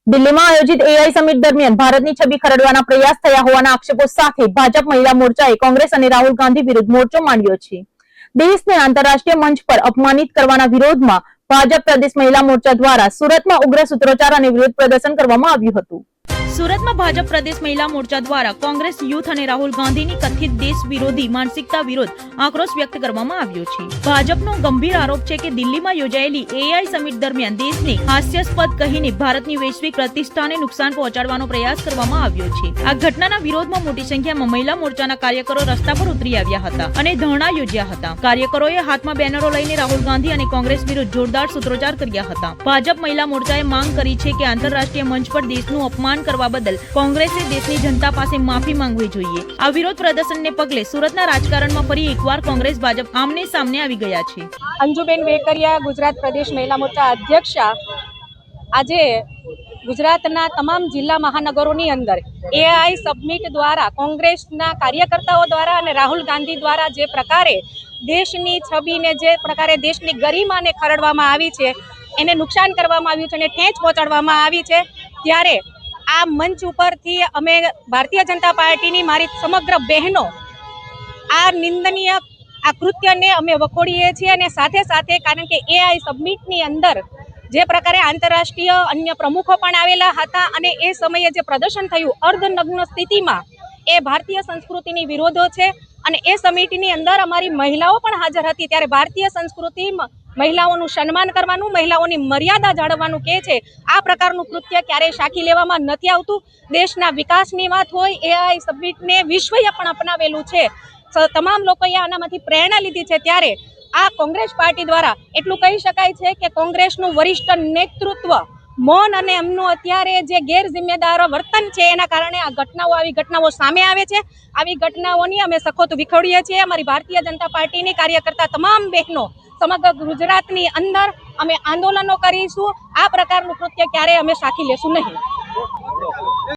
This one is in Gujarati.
દિલ્હીમાં આયોજિત એઆઈ સમિટ દરમિયાન ભારતની છબી ખરડવાના પ્રયાસ થયા હોવાના આક્ષેપો સાથે ભાજપ મહિલા મોરચાએ કોંગ્રેસ અને રાહુલ ગાંધી વિરુદ્ધ મોરચો માંડ્યો છે। દેશને આંતરરાષ્ટ્રીય મંચ પર અપમાનિત કરવાના વિરોધમાં ભાજપ પ્રદેશ મહિલા મોરચા દ્વારા સુરતમાં ઉગ્ર સૂત્રોચ્ચાર અને વિરોધ પ્રદર્શન કરવામાં આવ્યું હતું। સુરતમાં ભાજપ પ્રદેશ મહિલા મોરચા દ્વારા કોંગ્રેસ યુથ અને રાહુલ ગાંધીની કથિત દેશ વિરોધી માનસિકતા વિરુદ્ધ આક્રોશ વ્યક્ત કરવામાં આવ્યો છે। ભાજપનો ગંભીર આરોપ છે કે દિલ્હીમાં યોજાયેલી એઆઈ સમિટ દરમિયાન દેશને હાસ્યાસ્પદ કહીને ભારતની વૈશ્વિક પ્રતિષ્ઠાને નુકસાન પહોંચાડવાનો પ્રયાસ કરવામાં આવ્યો છે। આ ઘટનાના વિરોધમાં મોટી સંખ્યામાં મહિલા મોરચાના કાર્યકરો રસ્તા પર ઉતરી આવ્યા હતા અને ધરણા યોજ્યા હતા। કાર્યકરોએ હાથમાં બેનરો લઈને રાહુલ ગાંધી અને કોંગ્રેસ વિરુદ્ધ જોરદાર સૂત્રોચ્ચાર કર્યા હતા। ભાજપ મહિલા મોરચાએ માંગ કરી છે કે આંતરરાષ્ટ્રીય મંચ પર દેશનું અપમાન કરવા બદલ કોંગ્રેસે દેશની જનતા પાસે માફી માંગવી જોઈએ। આ વિરોધ પ્રદર્શનને પગલે સુરતના રાજકારણમાં ફરી એકવાર કોંગ્રેસ ભાજપ આમને સામને આવી ગયા છે। અંજુબેન વેકરિયા, ગુજરાત પ્રદેશ મહિલા મોરચા અધ્યક્ષા, આજે ગુજરાતના તમામ જિલ્લા મહાનગરોની અંદર એઆઈ સબમિટ દ્વારા કોંગ્રેસના કાર્યકર્તાઓ દ્વારા અને રાહુલ ગાંધી દ્વારા જે પ્રકારે દેશની છબીને જે પ્રકારે દેશની ગરિમાને ખરડવામાં આવી છે, એને નુકસાન કરવામાં આવ્યું છે અને ઠેંચ પહોંચાડવામાં આવી છે, ત્યારે આ મંચ ઉપરથી અમે ભારતીય જનતા પાર્ટીની મારી સમગ્ર બહેનો આ નિંદનીય આ કૃત્યને અમે વખોડીએ છીએ। અને સાથે સાથે કારણ કે એઆઈ સબમિટની અંદર જે પ્રકારે આંતરરાષ્ટ્રીય અન્ય પ્રમુખો પણ આવેલા હતા અને એ સમયે જે પ્રદર્શન થયું અર્ધનગ્ન સ્થિતિમાં, એ ભારતીય સંસ્કૃતિની વિરોધો છે। અને એ સમિટની અંદર અમારી મહિલાઓ પણ હાજર હતી, ત્યારે ભારતીય સંસ્કૃતિમાં મહિલાઓનું સન્માન કરવાનું, મહિલાઓની મર્યાદા જાળવવાનું કહે છે। આ પ્રકારનું કૃત્ય ક્યારેય સાખી લેવામાં નથી આવતું। દેશના વિકાસની વાત હોય, એઆઈ સબમિટને વિશ્વએ પણ અપનાવેલું છે, તમામ લોકોએ આનામાંથી પ્રેરણા લીધી છે, ત્યારે આ કોંગ્રેસ પાર્ટી દ્વારા એટલું કહી શકાય છે કે કોંગ્રેસનું વરિષ્ઠ નેતૃત્વ મૌન અને એમનું અત્યારે જે ગેરજિમ્મેદાર વર્તન છે, એના કારણે આ ઘટનાઓ આવી ઘટનાઓ સામે આવે છે। આવી ઘટનાઓની અમે સખત વિખોડીએ છીએ। અમારી ભારતીય જનતા પાર્ટીની કાર્યકર્તા તમામ બહેનો સમગ્ર ગુજરાતની અંદર અમે આંદોલનો કરીશું। આ પ્રકારનું કૃત્ય ક્યારેય અમે સાખી લેશું નહીં।